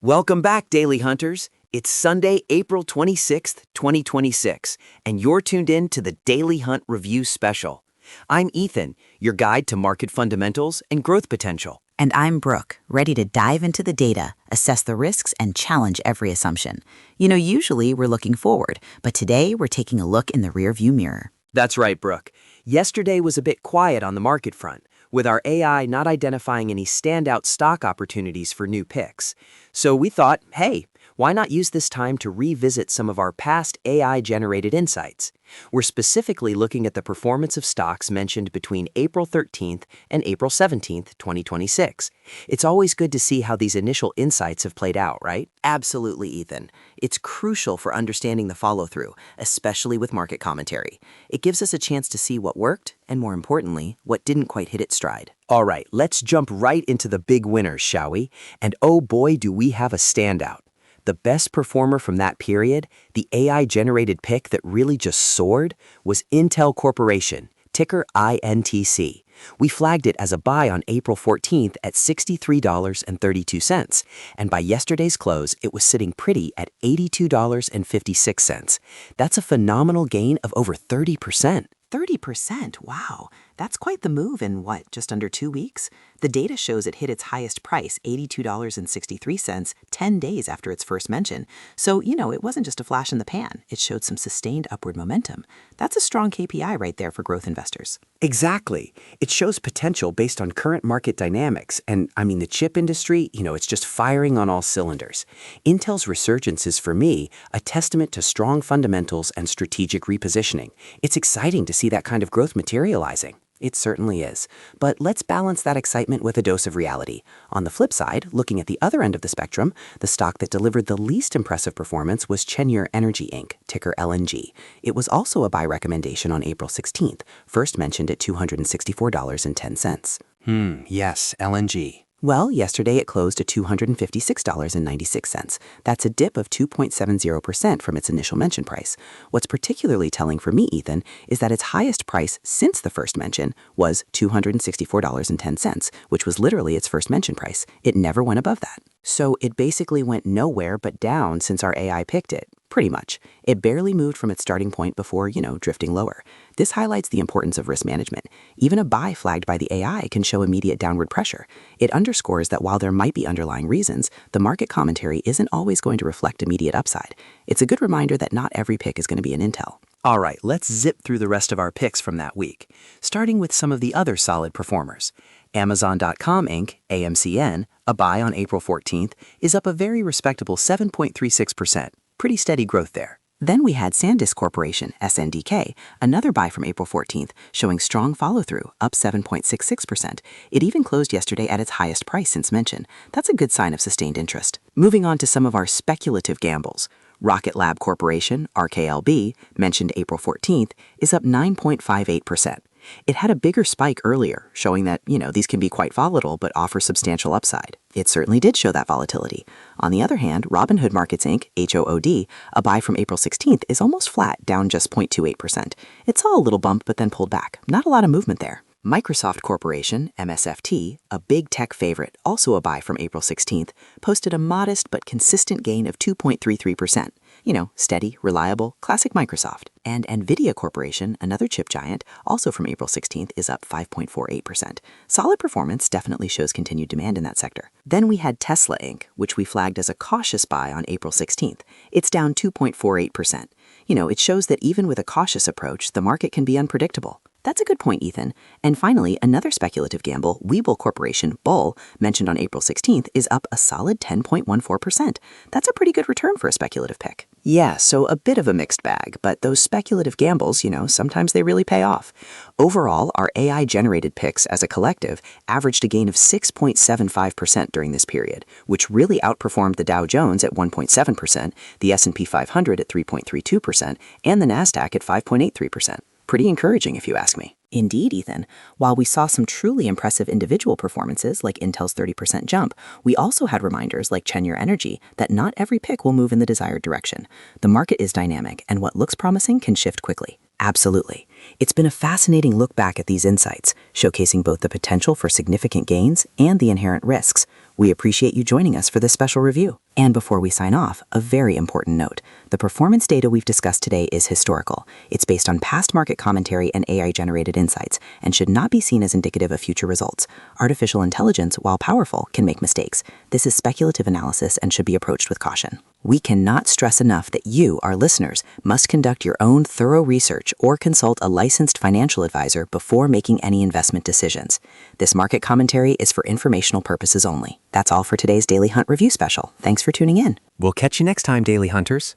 Welcome back, Daily Hunters. It's Sunday, April 26th, 2026, and you're tuned in to the Daily Hunt Review Special. I'm Ethan, your guide to market fundamentals and growth potential. And I'm Brooke, ready to dive into the data, assess the risks, and challenge every assumption. Usually we're looking forward, but today we're taking a look in the rearview mirror. That's right, Brooke. Yesterday was a bit quiet on the market front, with our AI not identifying any standout stock opportunities for new picks. So we thought, hey, why not use this time to revisit some of our past AI-generated insights? We're specifically looking at the performance of stocks mentioned between April 13th and April 17th, 2026. It's always good to see how these initial insights have played out, right? Absolutely, Ethan. It's crucial for understanding the follow-through, especially with market commentary. It gives us a chance to see what worked, and more importantly, what didn't quite hit its stride. All right, let's jump right into the big winners, shall we? And oh boy, do we have a standout. The best performer from that period, the AI-generated pick that really just soared, was Intel Corporation, ticker INTC. We flagged it as a buy on April 14th at $63.32, and by yesterday's close, it was sitting pretty at $82.56. That's a phenomenal gain of over 30%. 30%? Wow. That's quite the move in just under 2 weeks? The data shows it hit its highest price, $82.63, 10 days after its first mention. So, it wasn't just a flash in the pan. It showed some sustained upward momentum. That's a strong KPI right there for growth investors. Exactly. It shows potential based on current market dynamics. And the chip industry, it's just firing on all cylinders. Intel's resurgence is, for me, a testament to strong fundamentals and strategic repositioning. It's exciting to see that kind of growth materializing. It certainly is. But let's balance that excitement with a dose of reality. On the flip side, looking at the other end of the spectrum, the stock that delivered the least impressive performance was Chenyer Energy Inc., ticker LNG. It was also a buy recommendation on April 16th, first mentioned at $264.10. Yes, LNG. Well, yesterday it closed at $256.96. That's a dip of 2.70% from its initial mention price. What's particularly telling for me, Ethan, is that its highest price since the first mention was $264.10, which was literally its first mention price. It never went above that. So it basically went nowhere but down since our AI picked it. Pretty much. It barely moved from its starting point before, drifting lower. This highlights the importance of risk management. Even a buy flagged by the AI can show immediate downward pressure. It underscores that while there might be underlying reasons, the market commentary isn't always going to reflect immediate upside. It's a good reminder that not every pick is going to be an Intel. All right, let's zip through the rest of our picks from that week, starting with some of the other solid performers. Amazon.com Inc., AMCN, a buy on April 14th, is up a very respectable 7.36%. Pretty steady growth there. Then we had SanDisk Corporation, SNDK, another buy from April 14th, showing strong follow-through, up 7.66%. It even closed yesterday at its highest price since mention. That's a good sign of sustained interest. Moving on to some of our speculative gambles. Rocket Lab Corporation, RKLB, mentioned April 14th, is up 9.58%. It had a bigger spike earlier, showing that, these can be quite volatile but offer substantial upside. It certainly did show that volatility. On the other hand, Robinhood Markets Inc., HOOD, a buy from April 16th, is almost flat, down just 0.28%. It saw a little bump but then pulled back. Not a lot of movement there. Microsoft Corporation, MSFT, a big tech favorite, also a buy from April 16th, posted a modest but consistent gain of 2.33%. Steady, reliable, classic Microsoft. And Nvidia Corporation, another chip giant, also from April 16th, is up 5.48%. Solid performance definitely shows continued demand in that sector. Then we had Tesla Inc., which we flagged as a cautious buy on April 16th. It's down 2.48%. It shows that even with a cautious approach, the market can be unpredictable. That's a good point, Ethan. And finally, another speculative gamble, Webull Corporation, Bull, mentioned on April 16th, is up a solid 10.14%. That's a pretty good return for a speculative pick. Yeah, so a bit of a mixed bag, but those speculative gambles, sometimes they really pay off. Overall, our AI-generated picks as a collective averaged a gain of 6.75% during this period, which really outperformed the Dow Jones at 1.7%, the S&P 500 at 3.32%, and the Nasdaq at 5.83%. Pretty encouraging, if you ask me. Indeed, Ethan. While we saw some truly impressive individual performances like Intel's 30% jump, we also had reminders like Chenyer Energy that not every pick will move in the desired direction. The market is dynamic, and what looks promising can shift quickly. Absolutely. It's been a fascinating look back at these insights, showcasing both the potential for significant gains and the inherent risks. We appreciate you joining us for this special review. And before we sign off, a very important note. The performance data we've discussed today is historical. It's based on past market commentary and AI-generated insights and should not be seen as indicative of future results. Artificial intelligence, while powerful, can make mistakes. This is speculative analysis and should be approached with caution. We cannot stress enough that you, our listeners, must conduct your own thorough research or consult a licensed financial advisor before making any investment decisions. This market commentary is for informational purposes only. That's all for today's Daily Hunt Review Special. Thanks for tuning in. We'll catch you next time, Daily Hunters.